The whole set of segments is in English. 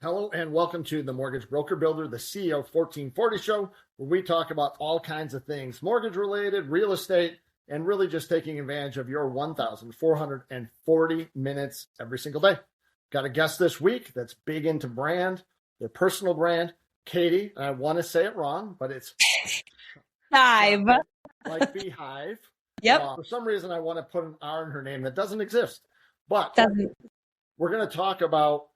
Hello and welcome to the Mortgage Broker Builder, the CEO 1440 show, where we talk about all kinds of things, mortgage related, real estate, and really just taking advantage of your 1,440 minutes every single day. Got a guest this week that's big into brand, their personal brand, Katie. And I want to say it wrong, but it's Hive. Like beehive. Yep. For some reason, I want to put an R in her name that doesn't exist. But we're going to talk about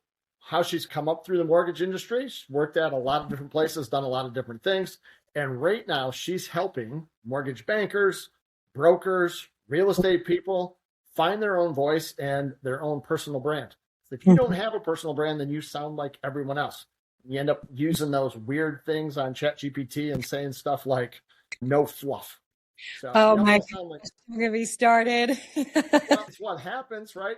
how she's come up through the mortgage industry. She's worked at a lot of different places, done a lot of different things. And right now she's helping mortgage bankers, brokers, real estate people find their own voice and their own personal brand. If you don't have a personal brand, then you sound like everyone else. You end up using those weird things on ChatGPT and saying stuff like no fluff. So, oh my gosh, we're going to be started. That's what happens, right?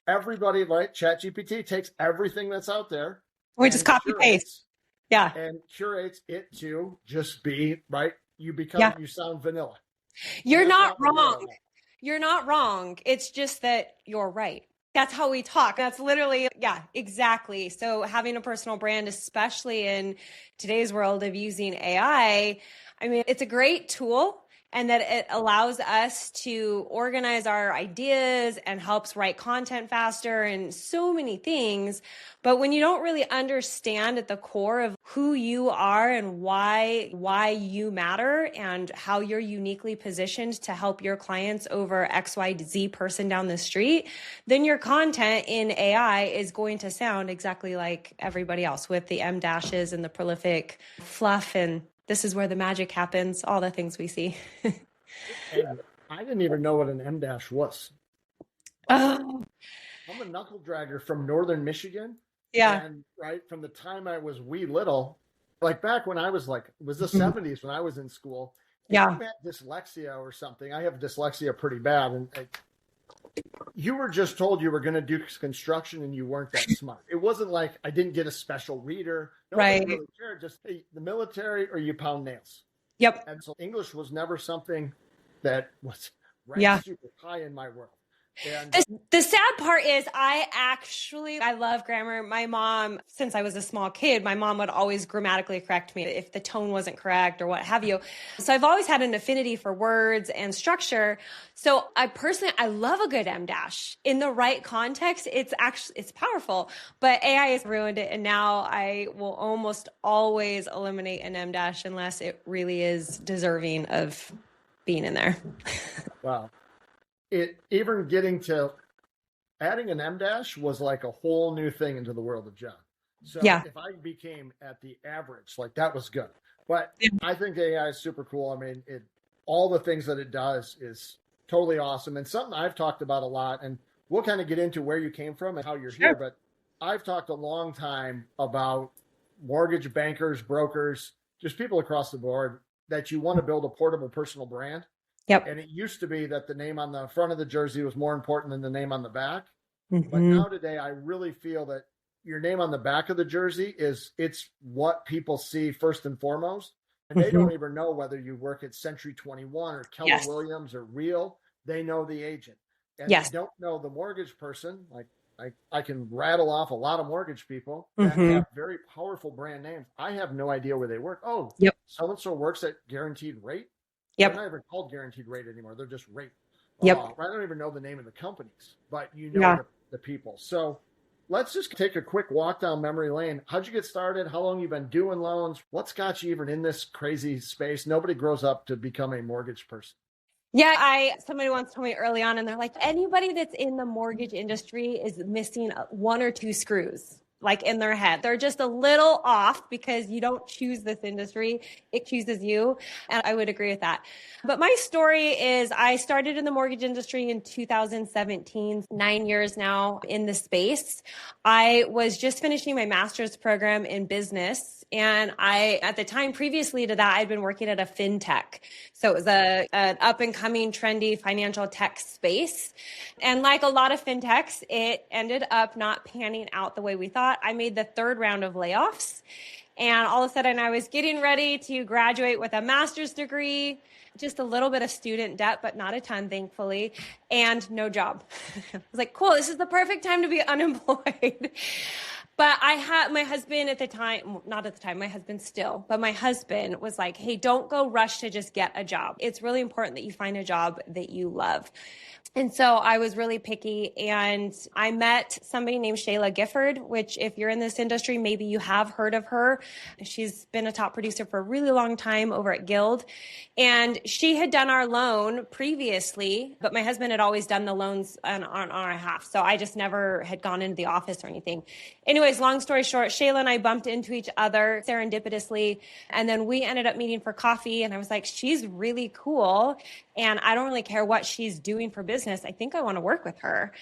Everybody, like ChatGPT, takes everything that's out there. We just copy paste. Yeah. And curates it to just be, right? You sound vanilla. You're not wrong. You're not wrong. It's just that you're right. That's how we talk. That's literally, yeah, exactly. So having a personal brand, especially in today's world of using AI, I mean, it's a great tool. And that it allows us to organize our ideas and helps write content faster and so many things. But when you don't really understand at the core of who you are and why you matter and how you're uniquely positioned to help your clients over XYZ person down the street, then your content in AI is going to sound exactly like everybody else with the M dashes and the prolific fluff, and this is where the magic happens, all the things we see. And I didn't even know what an M dash was. Oh. I'm a knuckle dragger from northern Michigan. Yeah. And right from the time I was wee little, like back when I was it was the 70s when I was in school. Yeah. If you had dyslexia or something, I have dyslexia pretty bad. And you were just told you were going to do construction and you weren't that smart. It wasn't like I didn't get a special reader. Nobody really cared. Just hey, the military or you pound nails. Yep. And so English was never something that was ranked super high in my world. And the sad part is I love grammar. My mom, since I was a small kid, my mom would always grammatically correct me if the tone wasn't correct or what have you. So I've always had an affinity for words and structure. So I love a good M dash in the right context. It's powerful, but AI has ruined it. And now I will almost always eliminate an M dash unless it really is deserving of being in there. Wow. Even getting to adding an M dash was like a whole new thing into the world of John. So if I became at the average, like that was good. But I think AI is super cool. I mean, all the things that it does is totally awesome. And something I've talked about a lot, and we'll kind of get into where you came from and how you're here. But I've talked a long time about mortgage bankers, brokers, just people across the board that you want to build a portable personal brand. Yep. And it used to be that the name on the front of the jersey was more important than the name on the back. Mm-hmm. But now today, I really feel that your name on the back of the jersey it's what people see first and foremost. And they don't even know whether you work at Century 21 or Keller Williams or Real. They know the agent. And they don't know the mortgage person. Like I can rattle off a lot of mortgage people that have very powerful brand names. I have no idea where they work. Oh, so-and-so works at Guaranteed Rate. Yep. They're not even called Guaranteed Rate anymore. They're just Rate. Yep. I don't even know the name of the companies, but you know the people. So let's just take a quick walk down memory lane. How'd you get started? How long you been doing loans? What's got you even in this crazy space? Nobody grows up to become a mortgage person. Yeah, somebody once told me early on, and they're like, anybody that's in the mortgage industry is missing one or two screws, like in their head. They're just a little off because you don't choose this industry. It chooses you. And I would agree with that. But my story is I started in the mortgage industry in 2017, 9 years now in the space. I was just finishing my master's program in business. And at the time previously to that, I'd been working at a fintech. So it was an up and coming trendy financial tech space. And like a lot of fintechs, it ended up not panning out the way we thought. I made the third round of layoffs. And all of a sudden I was getting ready to graduate with a master's degree, just a little bit of student debt, but not a ton, thankfully, and no job. I was like, cool, this is the perfect time to be unemployed. But I had my husband at the time, not at the time, my husband still, but my husband was like, hey, don't go rush to just get a job. It's really important that you find a job that you love. And so I was really picky, and I met somebody named Shayla Gifford, which if you're in this industry, maybe you have heard of her. She's been a top producer for a really long time over at Guild. And she had done our loan previously, but my husband had always done the loans on our behalf. So I just never had gone into the office or anything. Anyways, long story short, Shayla and I bumped into each other serendipitously. And then we ended up meeting for coffee. And I was like, she's really cool. And I don't really care what she's doing for business. I think I want to work with her.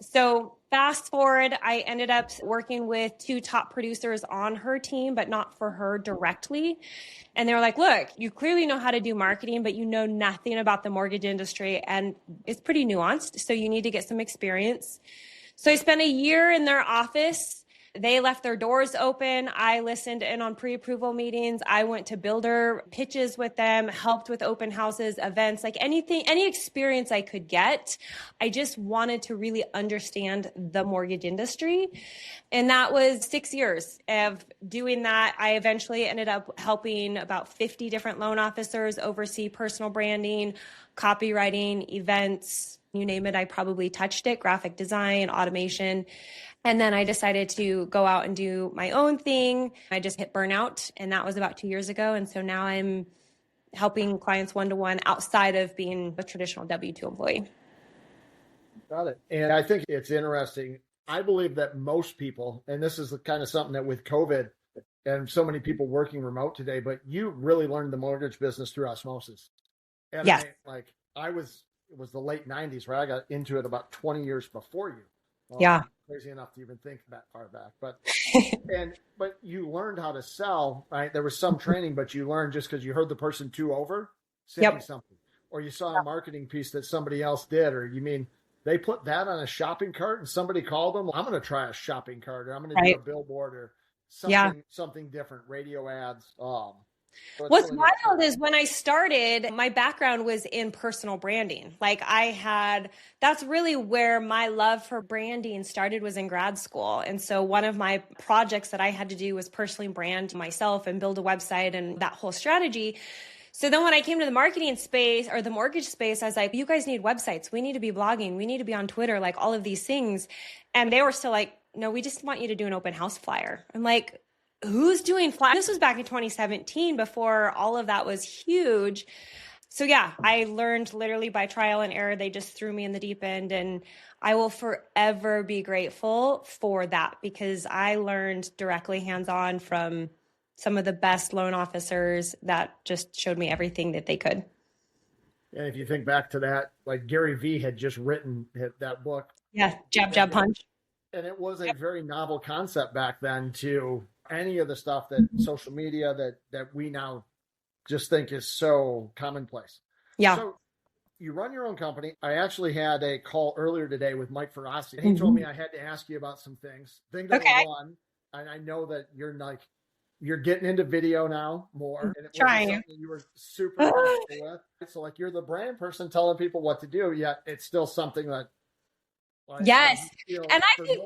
So fast forward, I ended up working with 2 top producers on her team, but not for her directly. And they were like, look, you clearly know how to do marketing, but you know nothing about the mortgage industry. And it's pretty nuanced. So you need to get some experience. So I spent a year in their office. They left their doors open. I listened in on pre-approval meetings. I went to builder pitches with them, helped with open houses, events, like anything, any experience I could get. I just wanted to really understand the mortgage industry. And that was 6 years of doing that. I eventually ended up helping about 50 different loan officers oversee personal branding, copywriting, events, you name it. I probably touched it, graphic design, automation. And then I decided to go out and do my own thing. I just hit burnout, and that was about 2 years ago. And so now I'm helping clients one-to-one outside of being a traditional W-2 employee. Got it. And I think it's interesting. I believe that most people, and this is the kind of something that with COVID and so many people working remote today, but you really learned the mortgage business through osmosis. And yes. It was the late 90s, right? I got into it about 20 years before you. Yeah. Crazy enough to even think that far back, but you learned how to sell, right? There was some training, but you learned just because you heard the person 2 over saying something, or you saw a marketing piece that somebody else did, or you mean they put that on a shopping cart and somebody called them, I'm going to try a shopping cart, or I'm going to do a billboard or something different, radio ads. So what's really wild is when I started, my background was in personal branding. That's really where my love for branding started, was in grad school. And so one of my projects that I had to do was personally brand myself and build a website and that whole strategy. So then when I came to the marketing space or the mortgage space, I was like, you guys need websites. We need to be blogging. We need to be on Twitter, like all of these things. And they were still like, no, we just want you to do an open house flyer. I'm like, who's doing flyers? This was back in 2017 before all of that was huge. So yeah, I learned literally by trial and error. They just threw me in the deep end, and I will forever be grateful for that, because I learned directly hands-on from some of the best loan officers that just showed me everything that they could. And if you think back to that, like Gary Vee had just written that book. Yeah, Jab, Jab, Punch. And it was a very novel concept back then to any of the stuff that social media that we now just think is so commonplace. Yeah. So you run your own company. I actually had a call earlier today with Mike Ferrasi. He told me I had to ask you about some things. Thing number one, and I know that you're getting into video now more. And it trying. wasn't something you were super comfortable with. So you're the brand person telling people what to do, yet it's still something that yes. And I think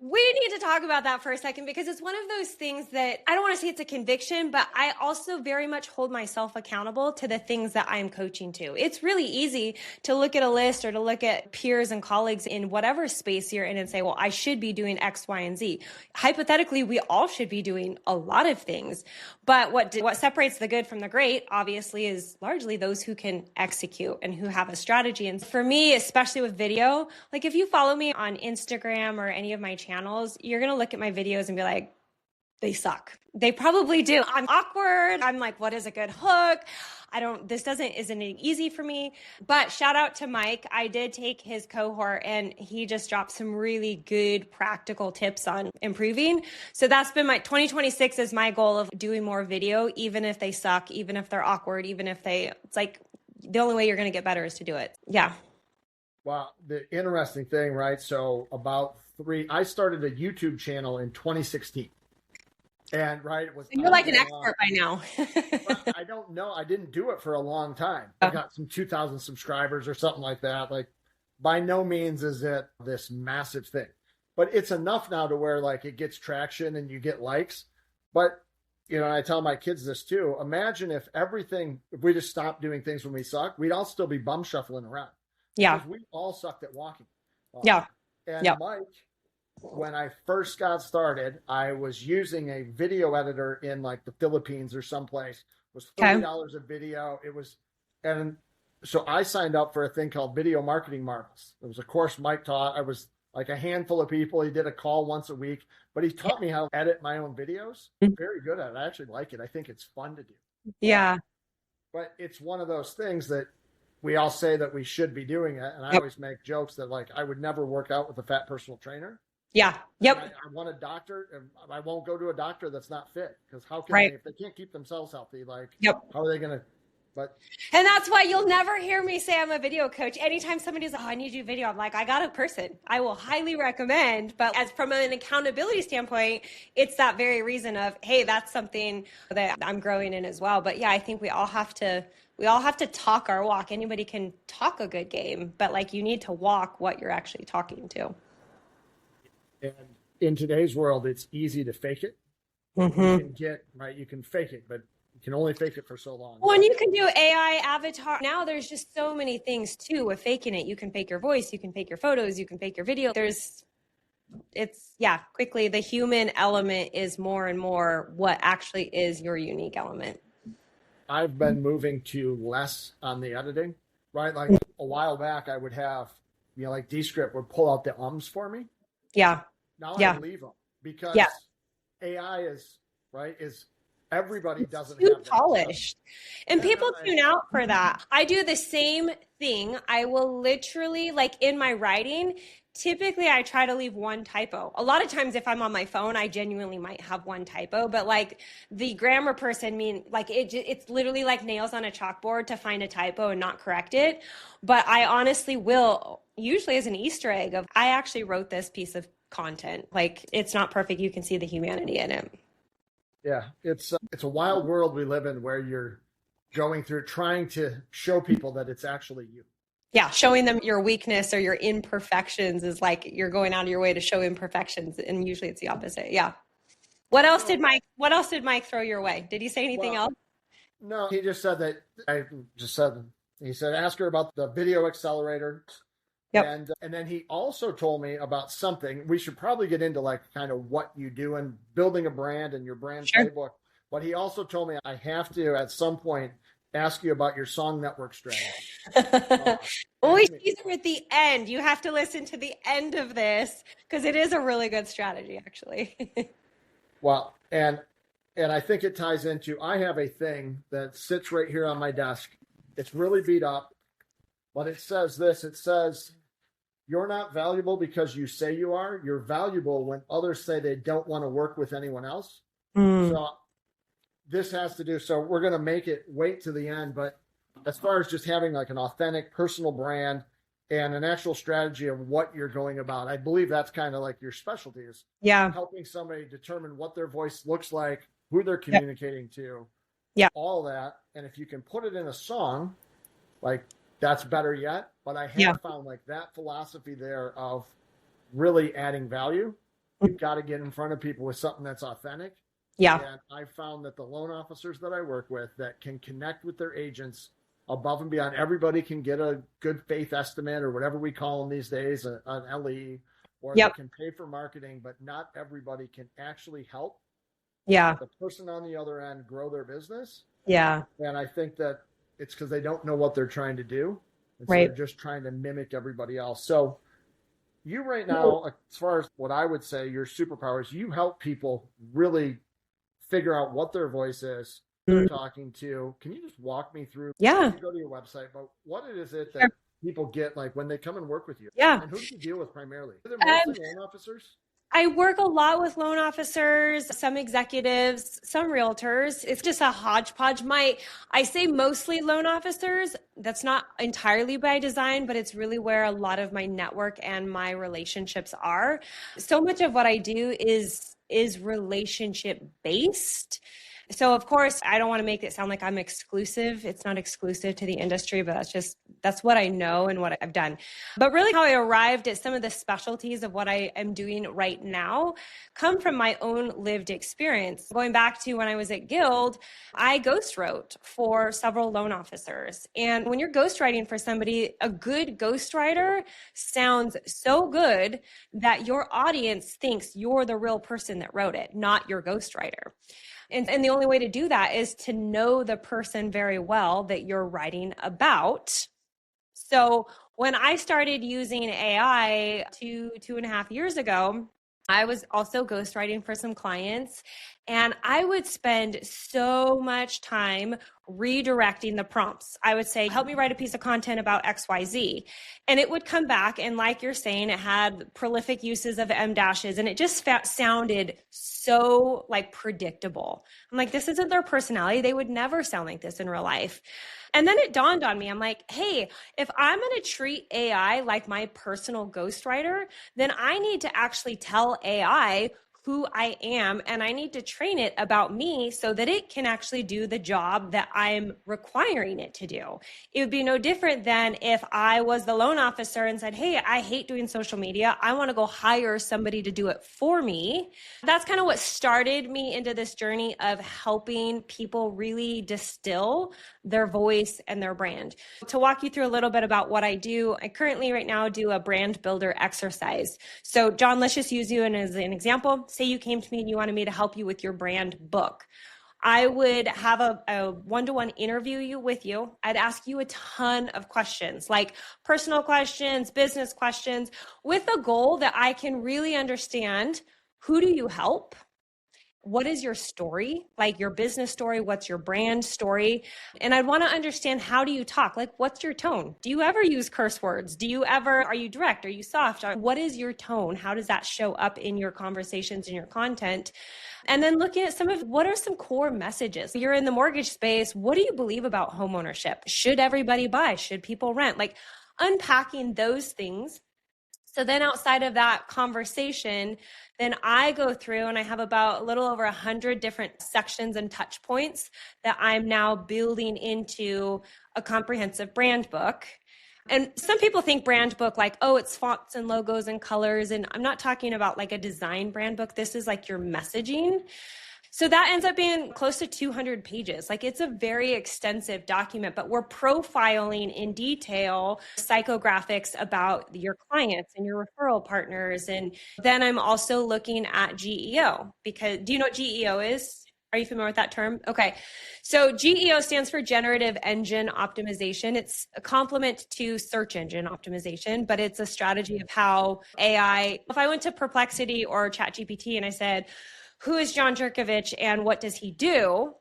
we need to talk about that for a second, because it's one of those things that I don't want to say it's a conviction, but I also very much hold myself accountable to the things that I'm coaching to. It's really easy to look at a list or to look at peers and colleagues in whatever space you're in and say, well, I should be doing X, Y, and Z. Hypothetically, we all should be doing a lot of things. But what separates the good from the great, obviously, is largely those who can execute and who have a strategy. And for me, especially with video, like if you follow me on Instagram or any of my channels, you're going to look at my videos and be like, they suck. They probably do. I'm awkward. I'm like, what is a good hook? Isn't easy for me. But shout out to Mike. I did take his cohort and he just dropped some really good practical tips on improving. So that's been my 2026 is my goal of doing more video, even if they suck, even if they're awkward, it's like the only way you're going to get better is to do it. Yeah. Wow. The interesting thing, right? So I started a YouTube channel in 2016. And it was. You're like an expert by now. I don't know. I didn't do it for a long time. I got some 2,000 subscribers or something like that. Like, by no means is it this massive thing. but it's enough now to where like it gets traction and you get likes. But I tell my kids this too. Imagine if we just stopped doing things when we suck, we'd all still be bum shuffling around. Yeah. Because we all sucked at walking. Yeah. And yeah. Mike, when I first got started, I was using a video editor in like the Philippines or someplace. It was $30 a video. And so I signed up for a thing called Video Marketing Marvels. It was a course Mike taught. I was like a handful of people. He did a call once a week, but he taught me how to edit my own videos. I'm very good at it. I actually like it. I think it's fun to do. Yeah. But it's one of those things that we all say that we should be doing it. And I always make jokes that like, I would never work out with a fat personal trainer. Yeah. Yep. I want a doctor, and I won't go to a doctor that's not fit, because how can they, if they can't keep themselves healthy, like, how are they going to, and that's why you'll never hear me say I'm a video coach. Anytime somebody's like, oh, I need you video, I'm like, I got a person I will highly recommend. But as from an accountability standpoint, it's that very reason of, hey, that's something that I'm growing in as well. But yeah, I think we all have to talk our walk. Anybody can talk a good game, but like you need to walk what you're actually talking to. And in today's world, it's easy to fake it. Mm-hmm. You can fake it, but you can only fake it for so long. Well, and you can do AI avatar. Now there's just so many things too with faking it. You can fake your voice, you can fake your photos, you can fake your video. Quickly the human element is more and more what actually is your unique element. I've been moving to less on the editing, right? Like a while back I would have, like Descript would pull out the ums for me. Yeah. Now I leave them because AI is everybody doesn't too have that polished stuff. And people tune out for that. I do the same thing. I will literally, like in my writing, typically I try to leave one typo. A lot of times if I'm on my phone, I genuinely might have one typo, but like the grammar person it's literally like nails on a chalkboard to find a typo and not correct it. But I honestly will, usually as an Easter egg of, I actually wrote this piece of content. Like it's not perfect. You can see the humanity in it. Yeah, it's a wild world we live in where you're going through trying to show people that it's actually you. Yeah, showing them your weakness or your imperfections is like you're going out of your way to show imperfections, and usually it's the opposite. Yeah. What else did Mike throw your way? Did he say anything else? No, he just said he said ask her about the video accelerator. Yep. And then he also told me about something. We should probably get into like kind of what you do in building a brand and your brand playbook. But he also told me I have to at some point ask you about your song network strategy. Always teaser at the end. You have to listen to the end of this because it is a really good strategy, actually. Well, and I think it ties into, I have a thing that sits right here on my desk. It's really beat up, but it says this. It says, you're not valuable because you say you are. You're valuable when others say they don't want to work with anyone else. So this has to do, so we're going to make it wait to the end, but as far as just having like an authentic personal brand and an actual strategy of what you're going about, I believe that's kind of like your specialty is helping somebody determine what their voice looks like, who they're communicating to, all that. And if you can put it in a song, like that's better yet. But I have found like that philosophy there of really adding value. You've got to get in front of people with something that's authentic. Yeah. And I found that the loan officers that I work with that can connect with their agents above and beyond, everybody can get a good faith estimate or whatever we call them these days, an LE, or they can pay for marketing, but not everybody can actually help the person on the other end grow their business. Yeah. And I think that it's because they don't know what they're trying to do. And so they're just trying to mimic everybody else. So you right now, as far as what I would say, your superpowers, you help people really figure out what their voice is, who they're talking to. Can you just walk me through? Yeah. You go to your website, but what is it that people get like when they come and work with you? Yeah. And who do you deal with primarily? Are there mostly loan officers? I work a lot with loan officers, some executives, some realtors. It's just a hodgepodge. I say mostly loan officers. That's not entirely by design, but it's really where a lot of my network and my relationships are. So much of what I do is relationship based. So of course, I don't want to make it sound like I'm exclusive. It's not exclusive to the industry, but that's what I know and what I've done. But really how I arrived at some of the specialties of what I am doing right now come from my own lived experience. Going back to when I was at Guild, I ghost wrote for several loan officers. And when you're ghostwriting for somebody, a good ghostwriter sounds so good that your audience thinks you're the real person that wrote it, not your ghostwriter. And the only way to do that is to know the person very well that you're writing about. So when I started using AI 2.5 years ago, I was also ghostwriting for some clients, and I would spend so much time redirecting the prompts. I would say, help me write a piece of content about XYZ. And it would come back, and like you're saying, it had prolific uses of M dashes, and it just sounded so like predictable. I'm like, this isn't their personality. They would never sound like this in real life. And then it dawned on me, I'm like, hey, if I'm going to treat AI like my personal ghostwriter, then I need to actually tell AI who I am, and I need to train it about me so that it can actually do the job that I'm requiring it to do. It would be no different than if I was the loan officer and said, hey, I hate doing social media. I want to go hire somebody to do it for me. That's kind of what started me into this journey of helping people really distill their voice and their brand. To walk you through a little bit about what I do, I currently right now do a brand builder exercise. So John, let's just use you as an example. Say you came to me and you wanted me to help you with your brand book. I would have a one-to-one interview with you. I'd ask you a ton of questions, like personal questions, business questions, with the goal that I can really understand, who do you help? What is your story, like your business story? What's your brand story? And I'd want to understand, how do you talk? Like, what's your tone? Do you ever use curse words? Are you direct? Are you soft? What is your tone? How does that show up in your conversations and your content? And then looking at what are some core messages? You're in the mortgage space. What do you believe about homeownership? Should everybody buy? Should people rent? Like unpacking those things. So then outside of that conversation, then I go through and I have about a little over 100 different sections and touch points that I'm now building into a comprehensive brand book. And some people think brand book like, oh, it's fonts and logos and colors. And I'm not talking about like a design brand book. This is like your messaging. So that ends up being close to 200 pages. Like it's a very extensive document, but we're profiling in detail psychographics about your clients and your referral partners. And then I'm also looking at GEO, because do you know what GEO is? Are you familiar with that term? Okay. So GEO stands for generative engine optimization. It's a complement to search engine optimization, but it's a strategy of how AI, if I went to Perplexity or ChatGPT and I said, who is John Jerkovich and what does he do?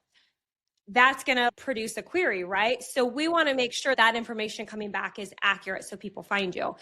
That's going to produce a query, right? So we want to make sure that information coming back is accurate so people find you.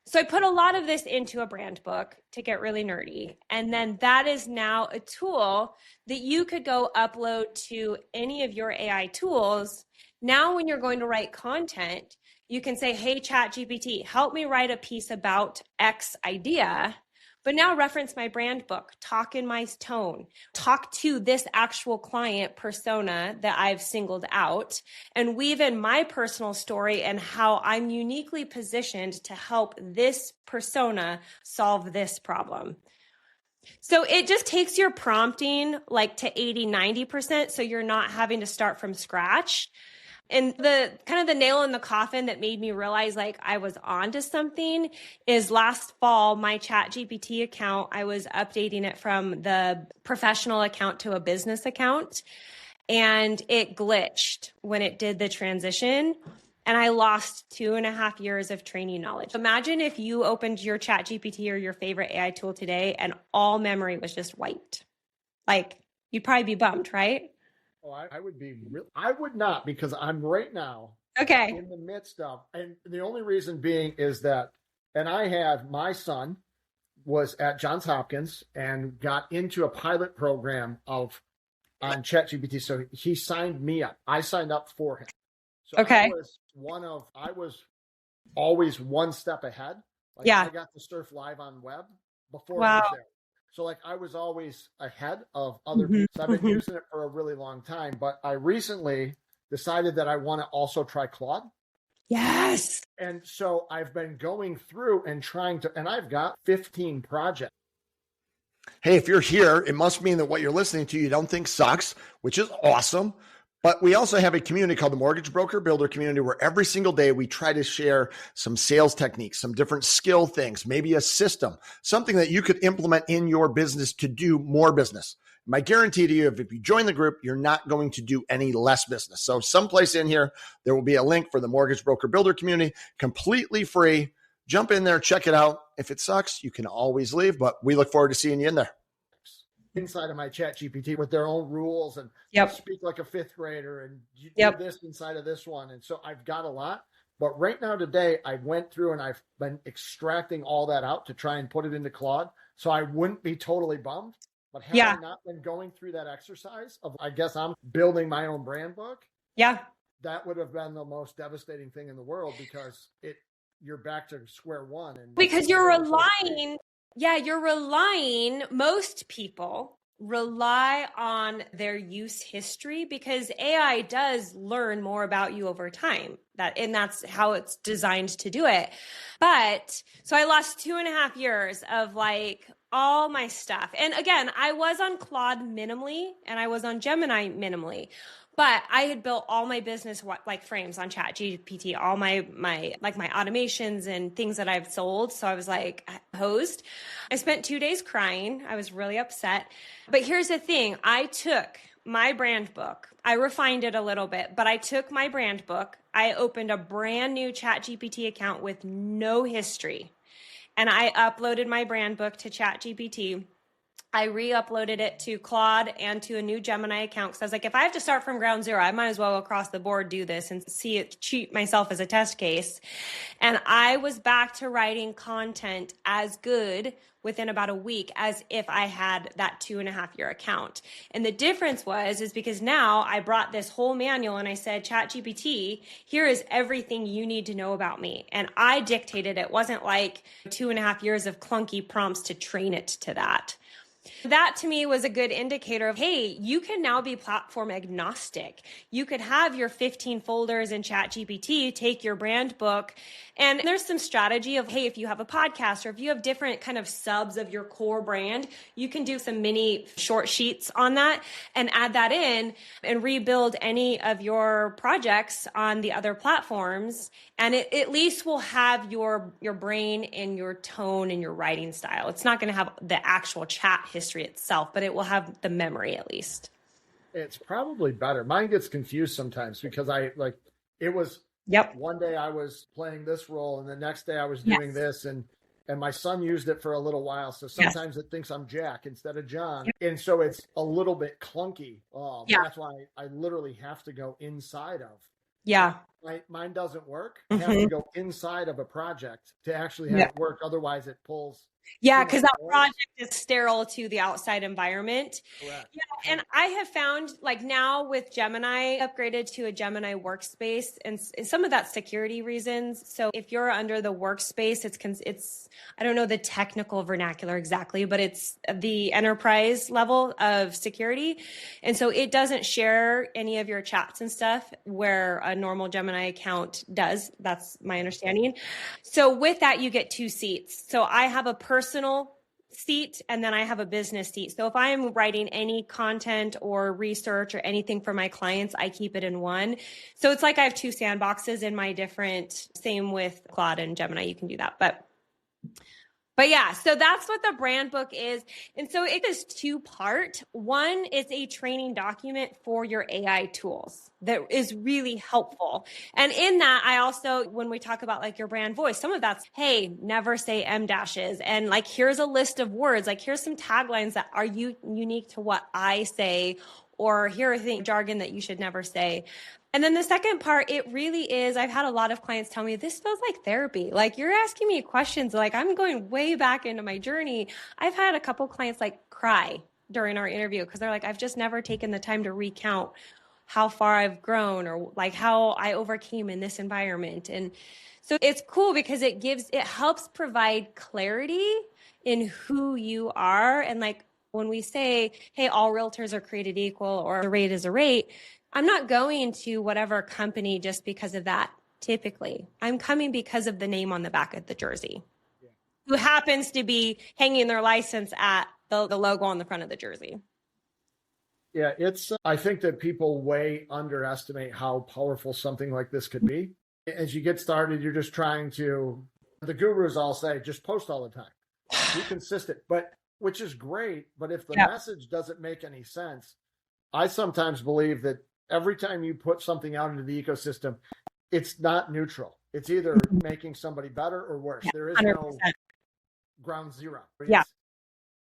So I put a lot of this into a brand book to get really nerdy. And then that is now a tool that you could go upload to any of your AI tools. Now, when you're going to write content, you can say, hey, ChatGPT, help me write a piece about X idea. But now reference my brand book, talk in my tone, talk to this actual client persona that I've singled out, and weave in my personal story and how I'm uniquely positioned to help this persona solve this problem. So it just takes your prompting like to 80-90%. So you're not having to start from scratch. And the kind of the nail in the coffin that made me realize like I was onto something is last fall, my ChatGPT account, I was updating it from the professional account to a business account, and it glitched when it did the transition. And I lost 2.5 years of training knowledge. Imagine if you opened your ChatGPT or your favorite AI tool today and all memory was just wiped. Like, you'd probably be bummed, right? Oh, I would be. I would not, because I'm right now in the midst of, and the only reason being is that, and I had my son was at Johns Hopkins and got into a pilot program on ChatGPT, so he signed me up. I signed up for him. So I was always one step ahead. Like I got to surf live on web before it was there. So like I was always ahead of other people. So I've been using it for a really long time, but I recently decided that I want to also try Claude. Yes. And so I've been going through and trying to, and I've got 15 projects. Hey, if you're here, it must mean that what you're listening to you don't think sucks, which is awesome. But we also have a community called the Mortgage Broker Builder Community, where every single day we try to share some sales techniques, some different skill things, maybe a system, something that you could implement in your business to do more business. My guarantee to you, if you join the group, you're not going to do any less business. So someplace in here, there will be a link for the Mortgage Broker Builder Community, completely free. Jump in there, check it out. If it sucks, you can always leave, but we look forward to seeing you in there. Inside of my ChatGPT with their own rules and speak like a fifth grader and you do this inside of this one. And so I've got a lot, but right now today I went through and I've been extracting all that out to try and put it into Claude. So I wouldn't be totally bummed, but had I not been going through that exercise of, I guess I'm building my own brand book. Yeah. That would have been the most devastating thing in the world because you're back to square one. And because you're relying. Yeah, most people rely on their use history because AI does learn more about you over time. That's how it's designed to do it. But so I lost 2.5 years of like all my stuff. And again, I was on Claude minimally and I was on Gemini minimally. But I had built all my business like frames on ChatGPT, all my automations and things that I've sold. So I was like hosed. I spent 2 days crying. I was really upset. But here's the thing. I took my brand book. I refined it a little bit, but I took my brand book. I opened a brand new ChatGPT account with no history. And I uploaded my brand book to ChatGPT. I re-uploaded it to Claude and to a new Gemini account. Because I was like, if I have to start from ground zero, I might as well across the board do this and treat myself as a test case. And I was back to writing content as good within about a week as if I had that 2.5 year account. And the difference is because now I brought this whole manual and I said, ChatGPT, here is everything you need to know about me. And I dictated it. It wasn't like 2.5 years of clunky prompts to train it to that. That to me was a good indicator of, hey, you can now be platform agnostic. You could have your 15 folders in ChatGPT, take your brand book, and there's some strategy of, hey, if you have a podcast or if you have different kind of subs of your core brand, you can do some mini short sheets on that and add that in and rebuild any of your projects on the other platforms. And it at least will have your brain and your tone and your writing style. It's not going to have the actual chat history itself, but it will have the memory at least. It's probably better. Mine gets confused sometimes because one day I was playing this role and the next day I was doing this and my son used it for a little while. So sometimes it thinks I'm Jack instead of John. And so it's a little bit clunky. That's why I literally have to go inside of. Yeah. Mine doesn't work. I have to go inside of a project to actually have it work. Otherwise it pulls. Yeah, because that project is sterile to the outside environment. Correct. Yeah, and I have found like now with Gemini, upgraded to a Gemini workspace, and some of that security reasons. So if you're under the workspace, it's I don't know the technical vernacular exactly, but it's the enterprise level of security, and so it doesn't share any of your chats and stuff where a normal Gemini account does. That's my understanding. So with that, you get 2 seats. So I have a personal seat and then I have a business seat. So if I'm writing any content or research or anything for my clients, I keep it in one. So it's like I have 2 sandboxes in my different, same with Claude and Gemini, you can do that. But yeah, so that's what the brand book is. And so it is 2-part. One is a training document for your AI tools that is really helpful. And in that, I also, when we talk about like your brand voice, some of that's, hey, never say M dashes. And like, here's a list of words, like here's some taglines that are unique to what I say, or here are the jargon that you should never say. And then the second part, it really is, I've had a lot of clients tell me, this feels like therapy. Like you're asking me questions, like I'm going way back into my journey. I've had a couple clients like cry during our interview because they're like, I've just never taken the time to recount how far I've grown or like how I overcame in this environment. And So it's cool because it helps provide clarity in who you are. And like when we say, hey, all realtors are created equal or a rate is a rate, I'm not going to whatever company just because of that. Typically, I'm coming because of the name on the back of the jersey, who happens to be hanging their license at the logo on the front of the jersey. Yeah, I think that people way underestimate how powerful something like this could be. As you get started, you're just the gurus all say, just post all the time, be consistent, which is great. But if the message doesn't make any sense, I sometimes believe that every time you put something out into the ecosystem, it's not neutral. It's either making somebody better or worse. There is 100%. No ground zero.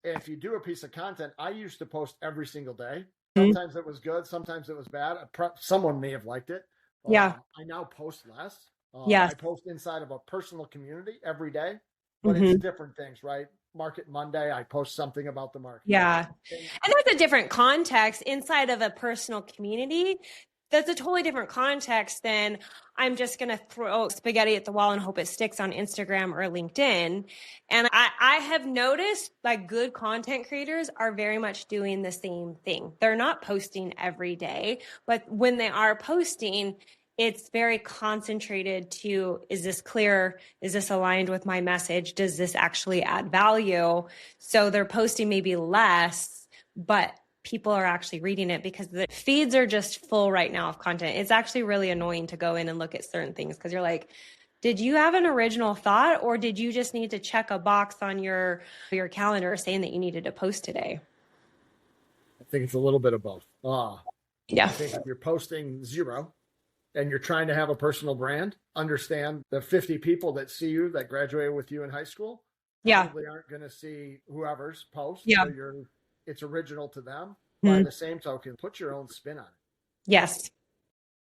If you do a piece of content, I used to post every single day. Sometimes it was good. Sometimes it was bad. Someone may have liked it. I now post less. I post inside of a personal community every day, but it's different things, right? Market Monday, I post something about the market. Yeah. And that's a different context inside of a personal community. That's a totally different context than I'm just going to throw spaghetti at the wall and hope it sticks on Instagram or LinkedIn. And I have noticed like good content creators are very much doing the same thing. They're not posting every day, but when they are posting, it's very concentrated to, is this clear? Is this aligned with my message? Does this actually add value? So they're posting maybe less, but people are actually reading it because the feeds are just full right now of content. It's actually really annoying to go in and look at certain things because you're like, did you have an original thought or did you just need to check a box on your calendar saying that you needed to post today? I think it's a little bit of both. Yeah. I think if you're posting zero and you're trying to have a personal brand, understand the 50 people that see you that graduated with you in high school probably aren't going to see whoever's post. Yeah. So it's original to them. By the same token, put your own spin on it. Yes.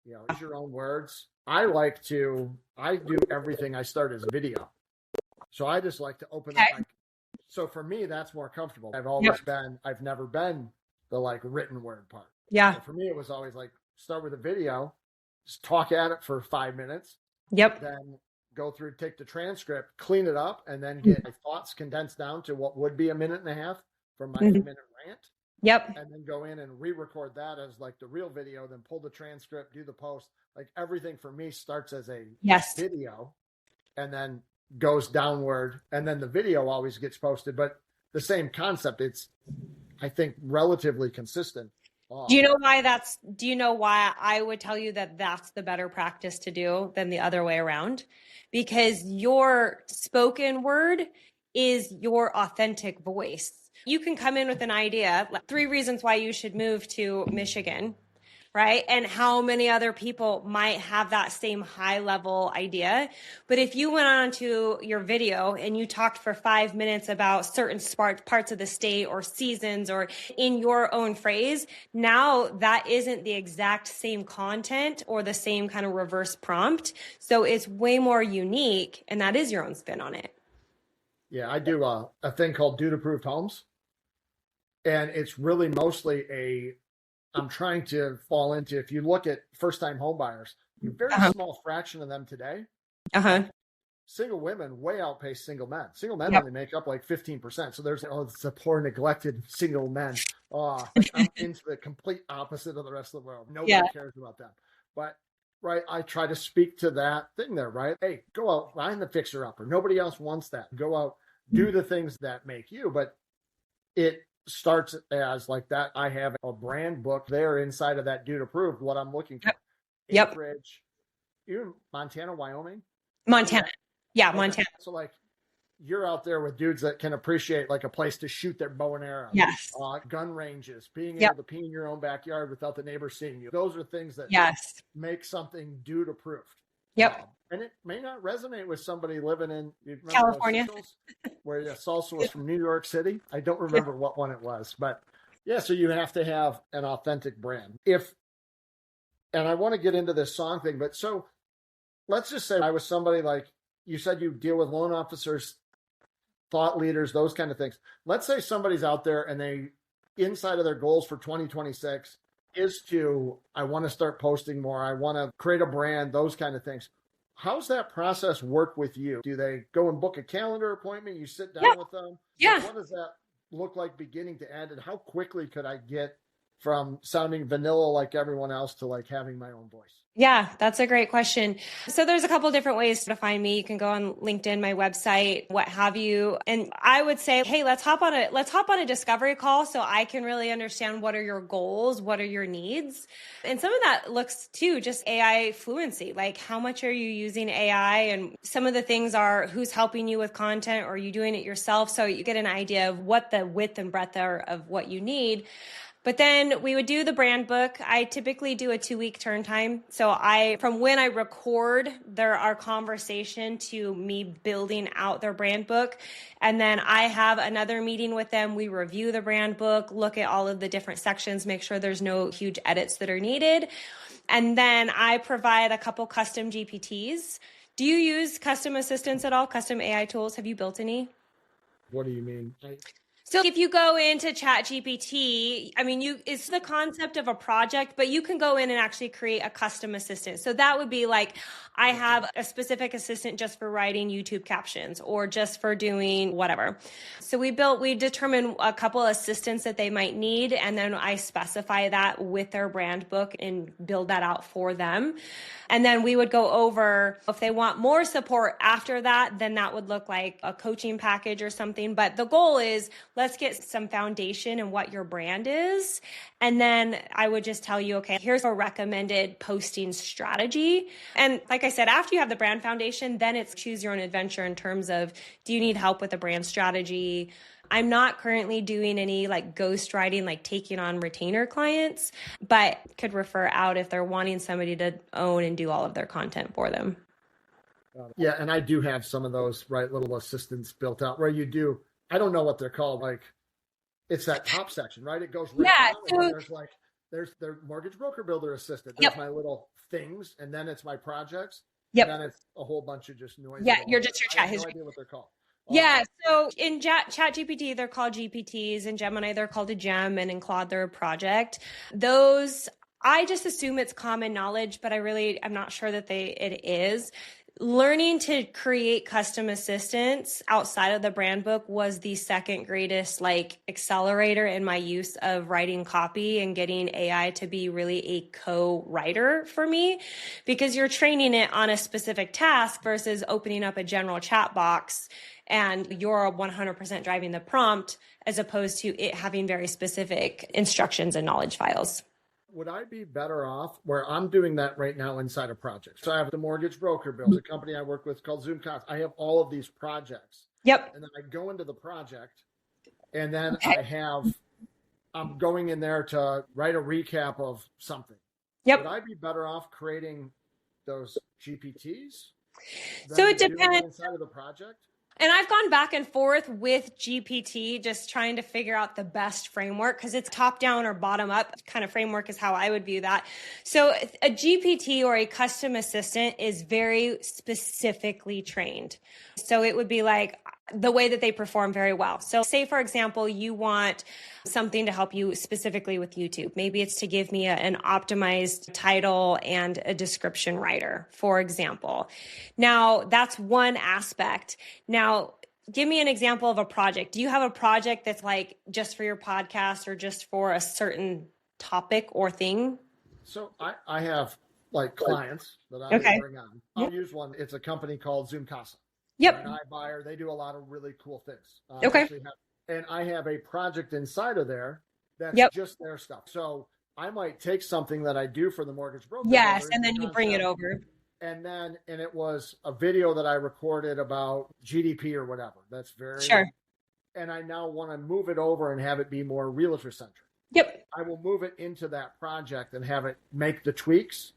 Use your own words. I do everything I start as a video. So I just like to open up. So for me, that's more comfortable. I've never been the like written word part. Yeah. So for me, it was always like start with a video, just talk at it for 5 minutes. Yep. Then go through, take the transcript, clean it up, and then get my thoughts condensed down to what would be a minute and a half from my 8-minute rant. Yep. And then go in and re-record that as like the real video, then pull the transcript, do the post. Like everything for me starts as a video and then goes downward. And then the video always gets posted, but the same concept. It's, I think, relatively consistent. Do you know why I would tell you that that's the better practice to do than the other way around? Because your spoken word is your authentic voice. You can come in with an idea, like 3 reasons why you should move to Michigan, right? And how many other people might have that same high level idea. But if you went on to your video and you talked for 5 minutes about certain parts of the state or seasons or in your own phrase, now that isn't the exact same content or the same kind of reverse prompt. So it's way more unique and that is your own spin on it. Yeah, I do a thing called Dude Approved Homes. And it's really mostly I'm trying to fall into, if you look at first-time home buyers, a very small fraction of them today, single women way outpace single men. Single men only make up like 15%. So there's, it's a poor, neglected single men. Like I'm into the complete opposite of the rest of the world. Nobody cares about them. But, right, I try to speak to that thing there, right? Hey, go out, find the fixer-upper. Nobody else wants that. Go out, do the things that make you. But it starts as like that. I have a brand book there inside of that Dude Approved, what I'm looking for. Anchorage, even Montana, Wyoming. Montana. Yeah, okay. Montana. So like you're out there with dudes that can appreciate like a place to shoot their bow and arrow. Yes. Gun ranges, being able to pee in your own backyard without the neighbor seeing you. Those are things that make something Dude Approved. Yep. And it may not resonate with somebody living in California, where the salsa was from New York City. I don't remember what one it was, but so you have to have an authentic brand. And I want to get into this song thing, but so let's just say I was somebody like you said, you deal with loan officers, thought leaders, those kind of things. Let's say somebody's out there and they, inside of their goals for 2026 is to, I want to start posting more. I want to create a brand, those kind of things. how's that process work with you? Do they go and book a calendar appointment? You sit down Yeah. with them? Yeah. What does that look like beginning to end? And how quickly could I get from sounding vanilla like everyone else to like having my own voice? Yeah, that's a great question. So there's a couple different ways to find me. You can go on LinkedIn, my website, what have you. And I would say, hey, let's hop on a discovery call so I can really understand what are your goals, what are your needs. And some of that looks too just AI fluency, like how much are you using AI? And some of the things are who's helping you with content, or are you doing it yourself? So you get an idea of what the width and breadth are of what you need. But then we would do the brand book. I typically do a 2-week turn time. So from when I record our conversation to me building out their brand book. And then I have another meeting with them. We review the brand book, look at all of the different sections, make sure there's no huge edits that are needed. And then I provide a couple custom GPTs. Do you use custom assistants at all? Custom AI tools? Have you built any? What do you mean? So if you go into ChatGPT, I mean, it's the concept of a project, but you can go in and actually create a custom assistant. So that would be like, I have a specific assistant just for writing YouTube captions or just for doing whatever. So we determine a couple of assistants that they might need. And then I specify that with their brand book and build that out for them. And then we would go over if they want more support after that, then that would look like a coaching package or something. But the goal is let's get some foundation in what your brand is. And then I would just tell you, okay, here's a recommended posting strategy. And like I said, after you have the brand foundation, then it's choose your own adventure in terms of, do you need help with the brand strategy? I'm not currently doing any like ghostwriting, like taking on retainer clients, but could refer out if they're wanting somebody to own and do all of their content for them. Yeah. And I do have some of those, right, little assistants built out where you do, I don't know what they're called. Like it's that top section, right? It goes right down, and there's their mortgage broker builder assistant. There's my little things, and then it's my projects. Yep. And then it's a whole bunch of just noise. Yeah, you're just your chat history. I have no idea what they're called. Yeah, so in ChatGPT, they're called GPTs. In Gemini, they're called a gem. And in Claude, they're a project. Those, I just assume it's common knowledge, but I'm not sure that it is. Learning to create custom assistants outside of the brand book was the second greatest like accelerator in my use of writing copy and getting AI to be really a co-writer for me, because you're training it on a specific task versus opening up a general chat box and you're 100% driving the prompt as opposed to it having very specific instructions and knowledge files. Would I be better off where I'm doing that right now inside a project? So I have the mortgage broker bill, the company I work with called Zoom Cons. I have all of these projects. Yep. And then I go into the project and then I'm going in there to write a recap of something. Yep. Would I be better off creating those GPTs? So it depends. Inside of the project? And I've gone back and forth with GPT, just trying to figure out the best framework, because it's top down or bottom up kind of framework is how I would view that. So a GPT or a custom assistant is very specifically trained. So it would be like the way that they perform very well. So say, for example, you want something to help you specifically with YouTube. Maybe it's to give me an optimized title and a description writer, for example. Now, that's one aspect. Now, give me an example of a project. Do you have a project that's like just for your podcast or just for a certain topic or thing? So I have like clients that I bring on. I'll use one. It's a company called Zoom Casa. Yep. An iBuyer. They do a lot of really cool things. Okay. And I have a project inside of there that's just their stuff. So I might take something that I do for the mortgage broker. Yes, and then you bring it over. And it was a video that I recorded about GDP or whatever. That's very sure. And I now want to move it over and have it be more realtor centric. Yep. I will move it into that project and have it make the tweaks.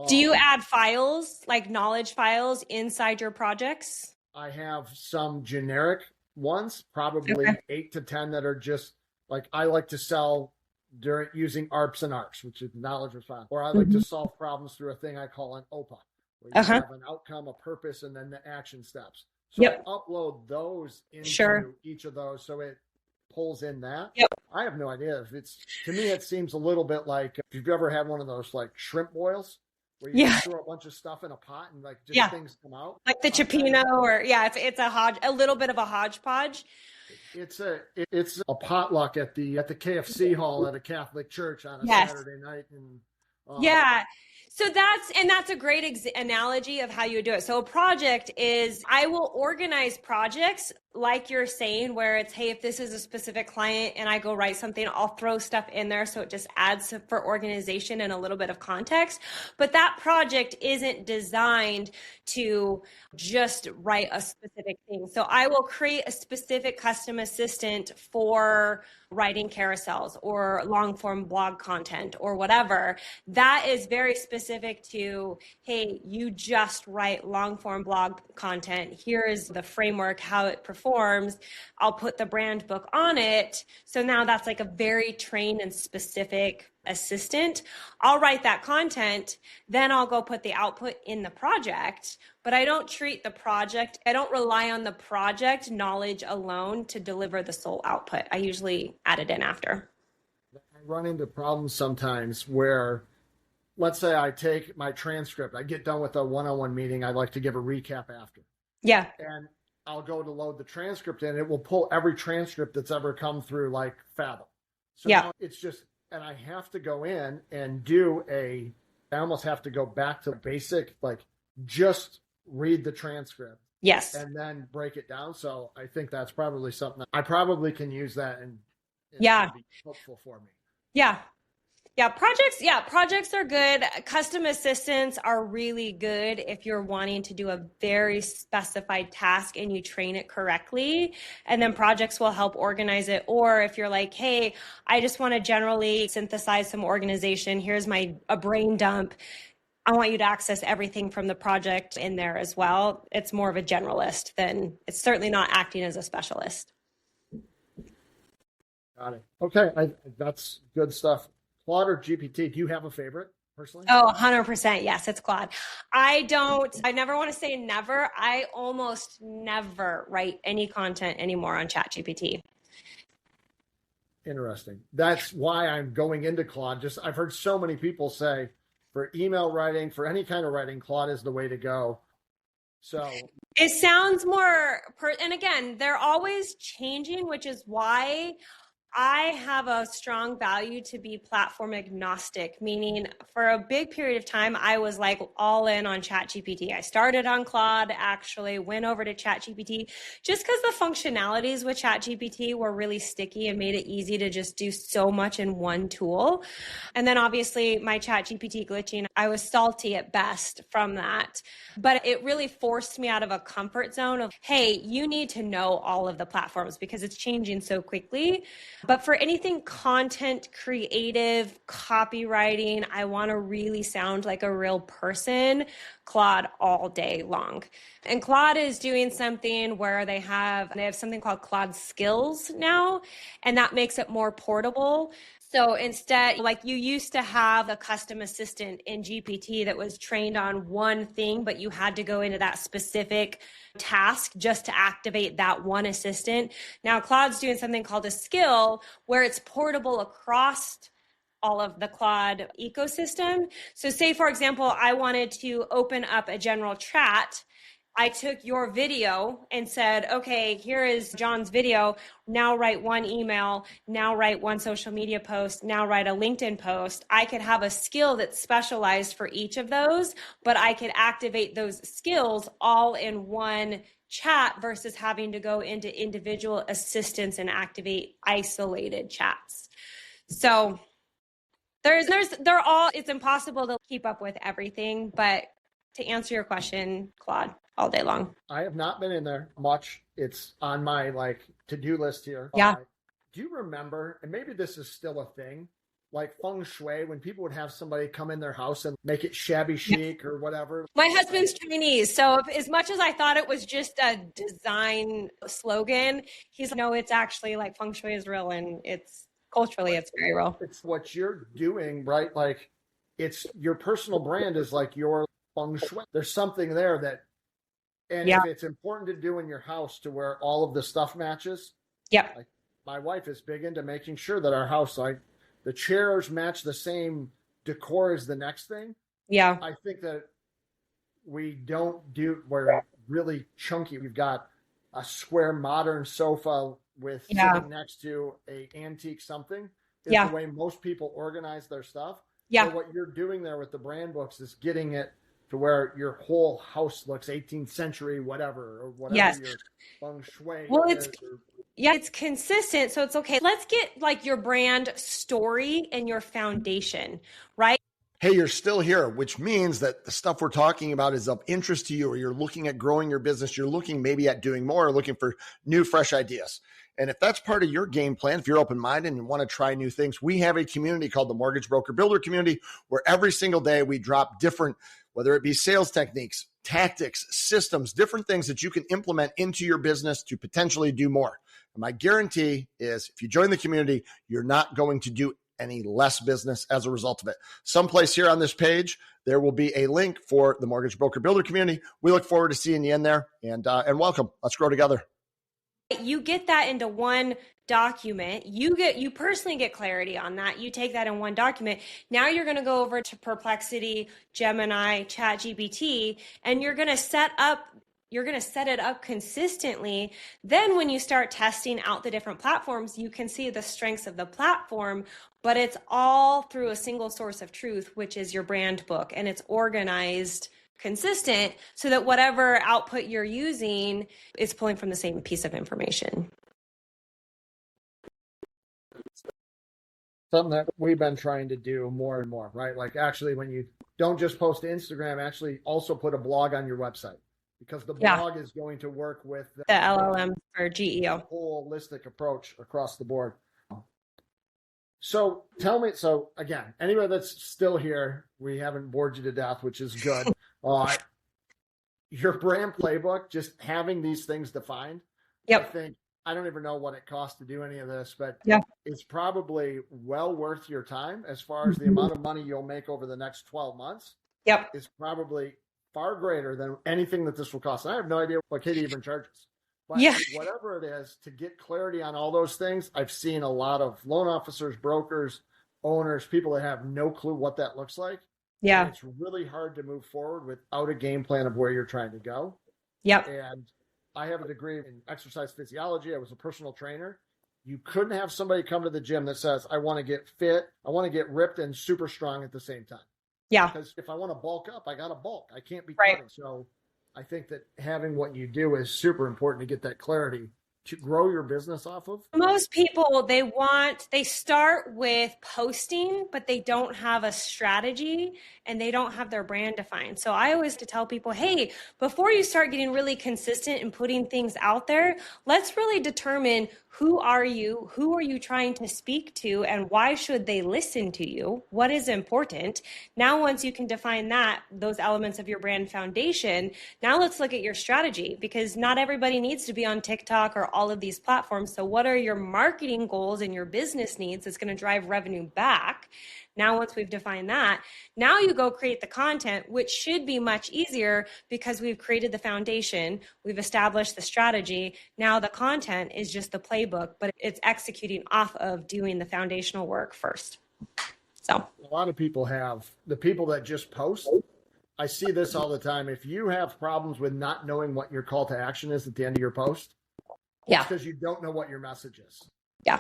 Do you add files, like knowledge files inside your projects? I have some generic ones, probably 8 to 10 that are just like, I like to sell using ARPs and ARCs, which is knowledge response, or I like to solve problems through a thing I call an OPA, where you have an outcome, a purpose, and then the action steps. So I upload those into each of those. So it pulls in that. Yep. I have no idea if to me, it seems a little bit like, if you've ever had one of those like shrimp boils. where you just throw a bunch of stuff in a pot and like just things come out. Like the cioppino or it's a little bit of a hodgepodge. It's a potluck at the KFC hall at a Catholic church on a Saturday night. And so that's a great analogy of how you would do it. So a project is, I will organize projects like you're saying, where it's, hey, if this is a specific client and I go write something, I'll throw stuff in there. So it just adds for organization and a little bit of context. But that project isn't designed to just write a specific thing. So I will create a specific custom assistant for writing carousels or long form blog content or whatever. That is very specific to, hey, you just write long form blog content. Here is the framework, how it performs. I'll put the brand book on it. So now that's like a very trained and specific assistant. I'll write that content, then I'll go put the output in the project, but I don't treat the project, I don't rely on the project knowledge alone to deliver the sole output. I usually add it in after. I run into problems sometimes where, let's say I take my transcript, I get done with a one-on-one meeting, I like to give a recap after. Yeah. And I'll go to load the transcript in, it will pull every transcript that's ever come through like Fathom. So now it's just, and I have to go in and I almost have to go back to basic, like just read the transcript. Yes. And then break it down. So I think that's probably something I probably can use that and be helpful for me. Yeah. Projects are good. Custom assistants are really good if you're wanting to do a very specified task and you train it correctly. And then projects will help organize it. Or if you're like, hey, I just want to generally synthesize some organization. Here's a brain dump. I want you to access everything from the project in there as well. It's more of a generalist than it's certainly not acting as a specialist. Got it. Okay. That's good stuff. Claude or GPT, do you have a favorite personally? Oh, 100%. Yes, it's Claude. I never want to say never. I almost never write any content anymore on ChatGPT. Interesting. That's why I'm going into Claude. I've heard so many people say for email writing, for any kind of writing, Claude is the way to go. So it sounds more, and again, they're always changing, which is why I have a strong value to be platform agnostic, meaning for a big period of time, I was like all in on ChatGPT. I started on Claude, actually went over to ChatGPT just because the functionalities with ChatGPT were really sticky and made it easy to just do so much in one tool. And then obviously my ChatGPT glitching, I was salty at best from that, but it really forced me out of a comfort zone of, hey, you need to know all of the platforms because it's changing so quickly. But for anything content, creative, copywriting, I want to really sound like a real person, Claude all day long. And Claude is doing something where they have something called Claude Skills now, and that makes it more portable. So instead, like you used to have a custom assistant in GPT that was trained on one thing, but you had to go into that specific task just to activate that one assistant. Now Claude's doing something called a skill where it's portable across all of the Claude ecosystem. So say, for example, I wanted to open up a general chat. I took your video and said, okay, here is John's video. Now write one email, now write one social media post, now write a LinkedIn post. I could have a skill that's specialized for each of those, but I could activate those skills all in one chat versus having to go into individual assistants and activate isolated chats. So it's impossible to keep up with everything, but to answer your question, Claude, all day long. I have not been in there much. It's on my to-do list here. Yeah. Do you remember, and maybe this is still a thing, like feng shui, when people would have somebody come in their house and make it shabby chic or whatever? My husband's Chinese, so as much as I thought it was just a design slogan, he's like, no, it's actually like feng shui is real and it's culturally, it's very real. It's what you're doing, right? Like it's your personal brand is like your feng shui. There's something there that, and if it's important to do in your house to where all of the stuff matches. Yeah. Like my wife is big into making sure that our house, like the chairs match the same decor as the next thing. Yeah. I think that we're really chunky. We've got a square modern sofa with sitting next to a antique something is the way most people organize their stuff. Yeah. So what you're doing there with the brand books is getting it to where your whole house looks 18th century, whatever, or whatever your feng shui is. It's consistent. So it's okay. Let's get like your brand story and your foundation, right? Hey, you're still here, which means that the stuff we're talking about is of interest to you, or you're looking at growing your business. You're looking maybe at doing more, or looking for new, fresh ideas. And if that's part of your game plan, if you're open-minded and you want to try new things, we have a community called the Mortgage Broker Builder Community, where every single day we drop different, whether it be sales techniques, tactics, systems, different things that you can implement into your business to potentially do more. And my guarantee is if you join the community, you're not going to do any less business as a result of it. Someplace here on this page, there will be a link for the Mortgage Broker Builder Community. We look forward to seeing you in there, and welcome. Let's grow together. You get that into one document. You personally get clarity on that. You take that in one document. Now you're going to go over to Perplexity, Gemini, ChatGPT, and you're going to set it up consistently. Then when you start testing out the different platforms, you can see the strengths of the platform, but it's all through a single source of truth, which is your brand book, and it's organized, consistent, so that whatever output you're using is pulling from the same piece of information. Something that we've been trying to do more and more, right? Like actually when you don't just post to Instagram, actually also put a blog on your website, because the blog is going to work with the LLM or GEO. Holistic approach across the board. So tell me, so again, anybody that's still here, we haven't bored you to death, which is good. Your brand playbook, just having these things defined, I don't even know what it costs to do any of this, but it's probably well worth your time as far as the amount of money you'll make over the next 12 months. It's probably far greater than anything that this will cost. And I have no idea what Katie even charges. But whatever it is, to get clarity on all those things, I've seen a lot of loan officers, brokers, owners, people that have no clue what that looks like. And it's really hard to move forward without a game plan of where you're trying to go. And I have a degree in exercise physiology. I was a personal trainer. You couldn't have somebody come to the gym that says, I want to get fit, I want to get ripped and super strong at the same time. Because if I want to bulk up, I got to bulk. I can't be cutting. So I think that having what you do is super important to get that clarity to grow your business off of. Most people, they start with posting, but they don't have a strategy and they don't have their brand defined. So I always tell people, hey, before you start getting really consistent and putting things out there, let's really determine who are you trying to speak to, and why should they listen to you? What is important? Now, once you can define those elements of your brand foundation, now let's look at your strategy, because not everybody needs to be on TikTok or all of these platforms. So what are your marketing goals and your business needs that's going to drive revenue back? Now, once we've defined that, now you go create the content, which should be much easier because we've created the foundation, we've established the strategy. Now the content is just the playbook, but it's executing off of doing the foundational work first. So a lot of people have the people that just post. I see this all the time. If you have problems with not knowing what your call to action is at the end of your post, it's because you don't know what your message is.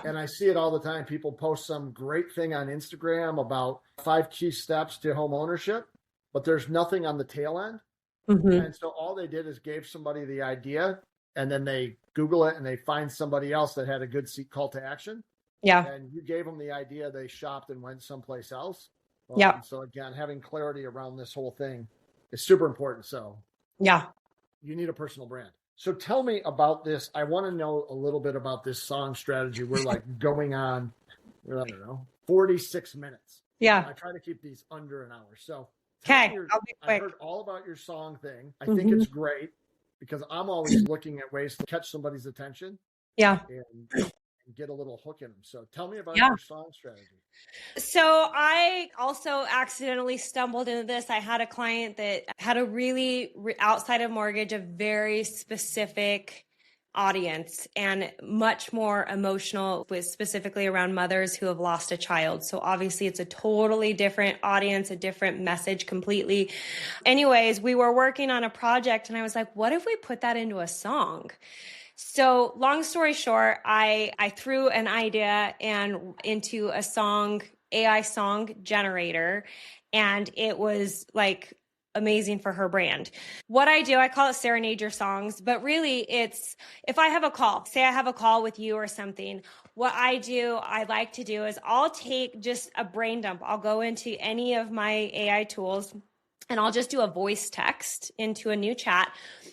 And I see it all the time. People post some great thing on Instagram about 5 key steps to home ownership, but there's nothing on the tail end. And so all they did is gave somebody the idea, and then they Google it and they find somebody else that had a good call to action. And you gave them the idea, they shopped and went someplace else. So again, having clarity around this whole thing is super important. So you need a personal brand. So tell me about this. I want to know a little bit about this song strategy. We're like going on, I don't know, 46 minutes. I try to keep these under an hour. So I'll be quick. I heard all about your song thing. I think it's great because I'm always looking at ways to catch somebody's attention. And get a little hook in them. So tell me about your song strategy. So I also accidentally stumbled into this. I had a client that had a really outside of mortgage, a very specific audience and much more emotional, with specifically around mothers who have lost a child. So obviously it's a totally different audience, a different message completely. Anyways, we were working on a project and I was like, what if we put that into a song? So long story short, I threw an idea and into a song, AI song generator, and it was like amazing for her brand. What I do, I call it Serenade Your Songs, but really it's, if I have a call, say I have a call with you or something, what I like to do is I'll take just a brain dump. I'll go into any of my AI tools and I'll just do a voice text into a new chat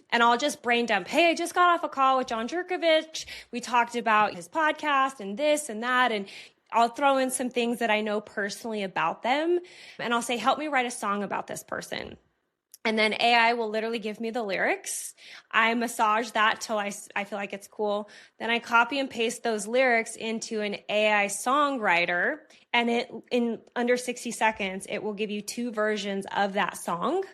and I'll just brain dump. Hey, I just got off a call with John Jerkovich. We talked about his podcast and this and that. And I'll throw in some things that I know personally about them. And I'll say, help me write a song about this person. And then AI will literally give me the lyrics. I massage that till I feel like it's cool. Then I copy and paste those lyrics into an AI songwriter. And it, in under 60 seconds, it will give you 2 versions of that song.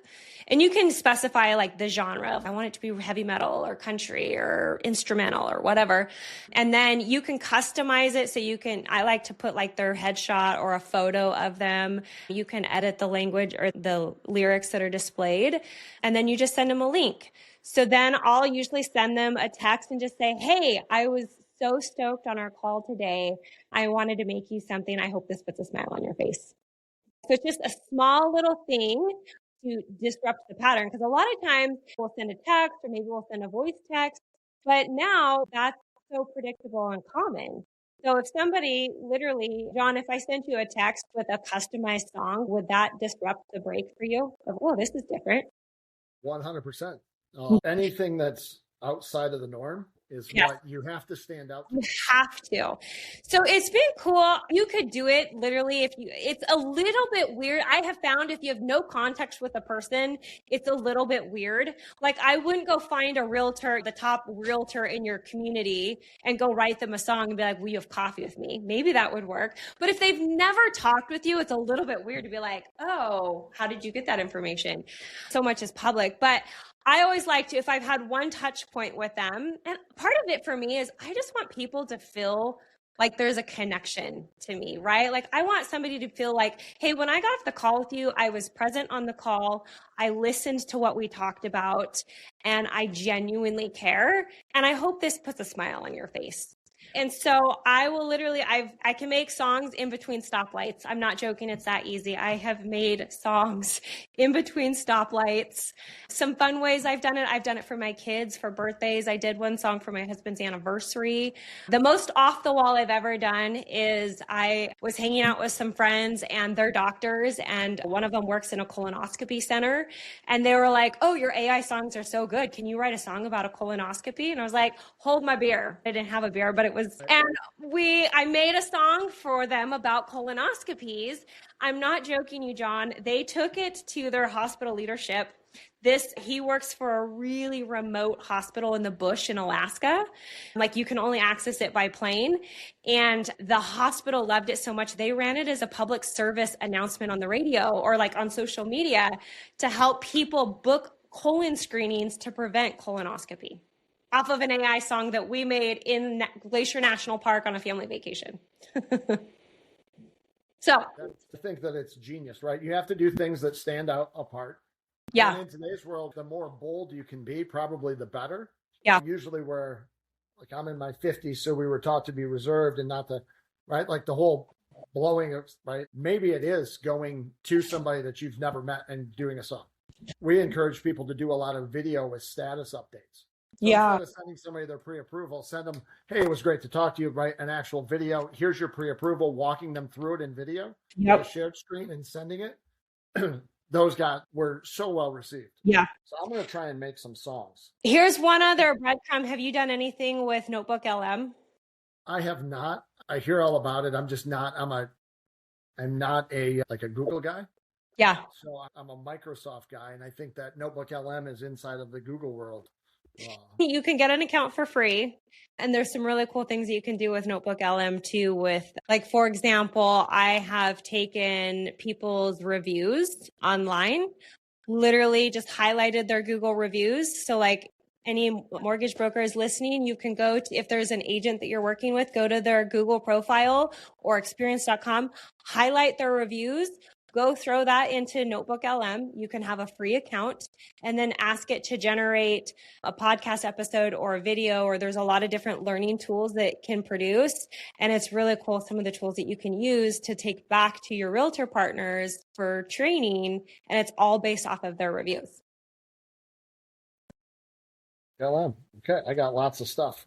And you can specify like the genre. I want it to be heavy metal or country or instrumental or whatever. And then you can customize it. So you can, I like to put like their headshot or a photo of them. You can edit the language or the lyrics that are displayed. And then you just send them a link. So then I'll usually send them a text and just say, hey, I was so stoked on our call today. I wanted to make you something. I hope this puts a smile on your face. So it's just a small little thing to disrupt the pattern. Because a lot of times we'll send a text or maybe we'll send a voice text, but now that's so predictable and common. So if somebody literally, John, if I sent you a text with a customized song, would that disrupt the break for you? Of, oh, this is different. 100%. Anything that's outside of the norm is what you have to stand out to. You have to. So it's been cool. You could do it literally if you, it's a little bit weird. I have found if you have no context with a person, it's a little bit weird. Like I wouldn't go find a realtor, the top realtor in your community and go write them a song and be like, will you have coffee with me? Maybe that would work. But if they've never talked with you, it's a little bit weird to be like, oh, how did you get that information? So much is public. But I always like to, if I've had one touch point with them, and part of it for me is I just want people to feel like there's a connection to me, right? Like I want somebody to feel like, hey, when I got off the call with you, I was present on the call. I listened to what we talked about and I genuinely care. And I hope this puts a smile on your face. And so I will literally, I can make songs in between stoplights. I'm not joking. It's that easy. I have made songs in between stoplights. Some fun ways I've done it for my kids, for birthdays. I did one song for my husband's anniversary. The most off the wall I've ever done is I was hanging out with some friends and their doctors, and one of them works in a colonoscopy center. And they were like, oh, your AI songs are so good. Can you write a song about a colonoscopy? And I was like, hold my beer. I didn't have a beer, but it was, and I made a song for them about colonoscopies. I'm not joking you, John. They took it to their hospital leadership. He works for a really remote hospital in the bush in Alaska. Like you can only access it by plane. And the hospital loved it so much, they ran it as a public service announcement on the radio or like on social media to help people book colon screenings to prevent colonoscopy, off of an AI song that we made in Glacier National Park on a family vacation. So I think that it's genius, right? You have to do things that stand out apart. Yeah. And in today's world, the more bold you can be, probably the better. Yeah. Usually I'm in my 50s, so we were taught to be reserved and not to, right? Like the whole blowing, right? Maybe it is going to somebody that you've never met and doing a song. We encourage people to do a lot of video with status updates. So instead of sending somebody their pre-approval, send them, hey, it was great to talk to you, right? An actual video. Here's your pre-approval, walking them through it in video, a shared screen and sending it. Those were so well received. Yeah. So I'm going to try and make some songs. Here's one other breadcrumb. Have you done anything with Notebook LM? I have not. I hear all about it. I'm just not, I'm not a Google guy. Yeah. So I'm a Microsoft guy. And I think that Notebook LM is inside of the Google world. You can get an account for free. And there's some really cool things that you can do with Notebook LM too with, like, for example, I have taken people's reviews online, literally just highlighted their Google reviews. So like any mortgage brokers listening, you can go to, if there's an agent that you're working with, go to their Google profile or experience.com, highlight their reviews, go throw that into Notebook LM. You can have a free account and then ask it to generate a podcast episode or a video, or there's a lot of different learning tools that can produce. And it's really cool. Some of the tools that you can use to take back to your realtor partners for training. And it's all based off of their reviews. LM. Okay. I got lots of stuff.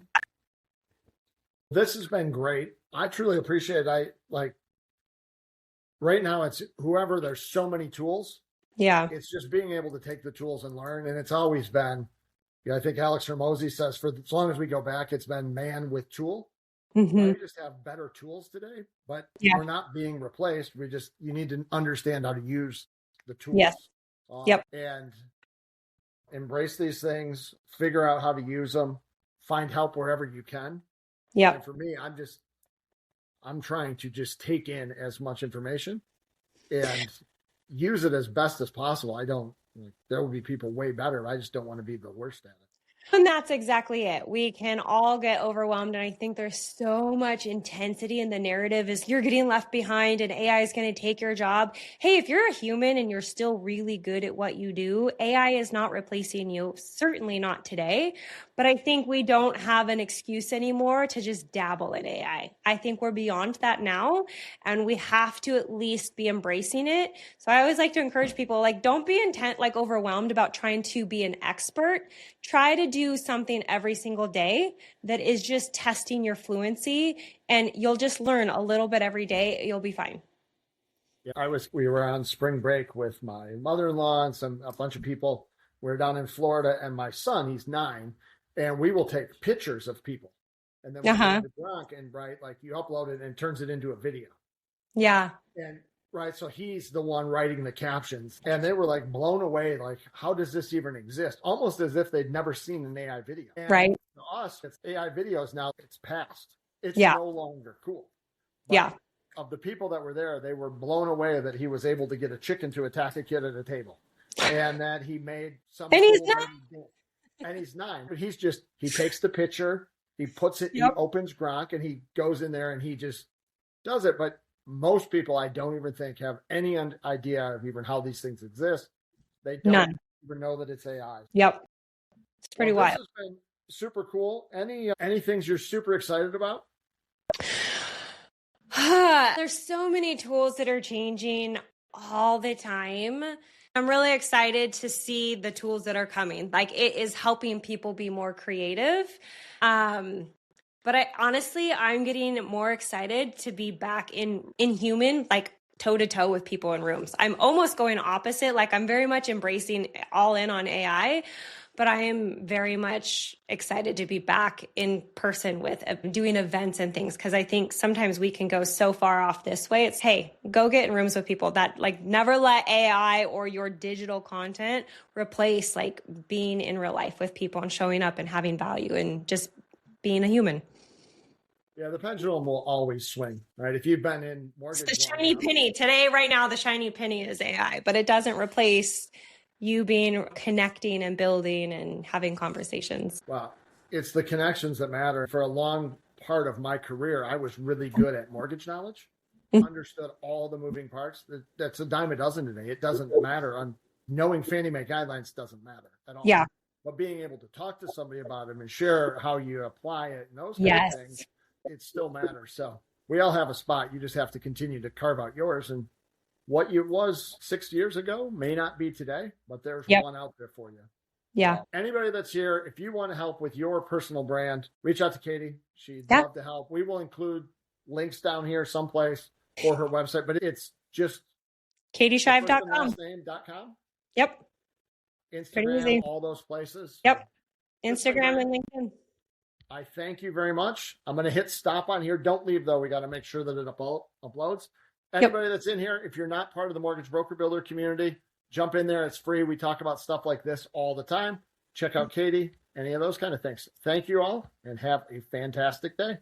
This has been great. I truly appreciate it. Right now, it's whoever, there's so many tools. Yeah. It's just being able to take the tools and learn. And it's always been, I think Alex Hormozy says, for as long as we go back, it's been man with tool. We just have better tools today, but we're not being replaced. You need to understand how to use the tools. Yes. And embrace these things, figure out how to use them, find help wherever you can. Yeah. And for me, I'm trying to just take in as much information and use it as best as possible. There will be people way better. I just don't want to be the worst at it. And that's exactly it. We can all get overwhelmed. And I think there's so much intensity in the narrative is you're getting left behind and AI is going to take your job. Hey, if you're a human and you're still really good at what you do, AI is not replacing you. Certainly not today. But I think we don't have an excuse anymore to just dabble in AI. I think we're beyond that now, and we have to at least be embracing it. So I always like to encourage people, don't be overwhelmed about trying to be an expert. Try to do something every single day that is just testing your fluency, and you'll just learn a little bit every day. You'll be fine. Yeah, we were on spring break with my mother-in-law and a bunch of people. We're down in Florida, and my son, he's 9. And we will take pictures of people, and then we go to Gronk and you upload it and it turns it into a video. Yeah. And so he's the one writing the captions, and they were blown away. How does this even exist? Almost as if they'd never seen an AI video. And right. To us, it's AI videos now. It's past. It's no longer cool. But of the people that were there, they were blown away that he was able to get a chicken to attack a kid at a table, and that he made some. And he's And he's 9, but he takes the picture, he puts it, he opens Gronk, and he goes in there and he just does it. But most people, I don't even think, have any idea of even how these things exist. They don't even know that it's AI. Yep. It's pretty wild. This has been super cool. Any things you're super excited about? There's so many tools that are changing all the time. I'm really excited to see the tools that are coming. It is helping people be more creative. But I'm getting more excited to be back in human, toe to toe with people in rooms. I'm almost going opposite. I'm very much embracing all in on AI, but I am very much excited to be back in person with doing events and things. Cause I think sometimes we can go so far off this way. It's, hey, go get in rooms with people. That never let AI or your digital content replace being in real life with people and showing up and having value and just being a human. Yeah, the pendulum will always swing, right? If you've been in mortgage, it's the shiny penny today, right now, the shiny penny is AI, but it doesn't replace you being connecting and building and having conversations. Well, it's the connections that matter. For a long part of my career, I was really good at mortgage knowledge, understood all the moving parts. That's a dime a dozen today. It doesn't matter. Knowing Fannie Mae guidelines doesn't matter at all. Yeah. But being able to talk to somebody about them and share how you apply it and those kind of things, it still matters. So we all have a spot. You just have to continue to carve out yours. And what it was 6 years ago may not be today, but there's one out there for you. Yeah. Anybody that's here, if you want to help with your personal brand, reach out to Katie. She'd love to help. We will include links down here someplace for her website, but it's just KatieShive.com. name.com. Yep. Instagram, all those places. Yep. Instagram and LinkedIn. I thank you very much. I'm going to hit stop on here. Don't leave, though. We got to make sure that it uploads. Anybody that's in here, if you're not part of the Mortgage Broker Builder community, jump in there. It's free. We talk about stuff like this all the time. Check out Katie, any of those kind of things. Thank you all, and have a fantastic day.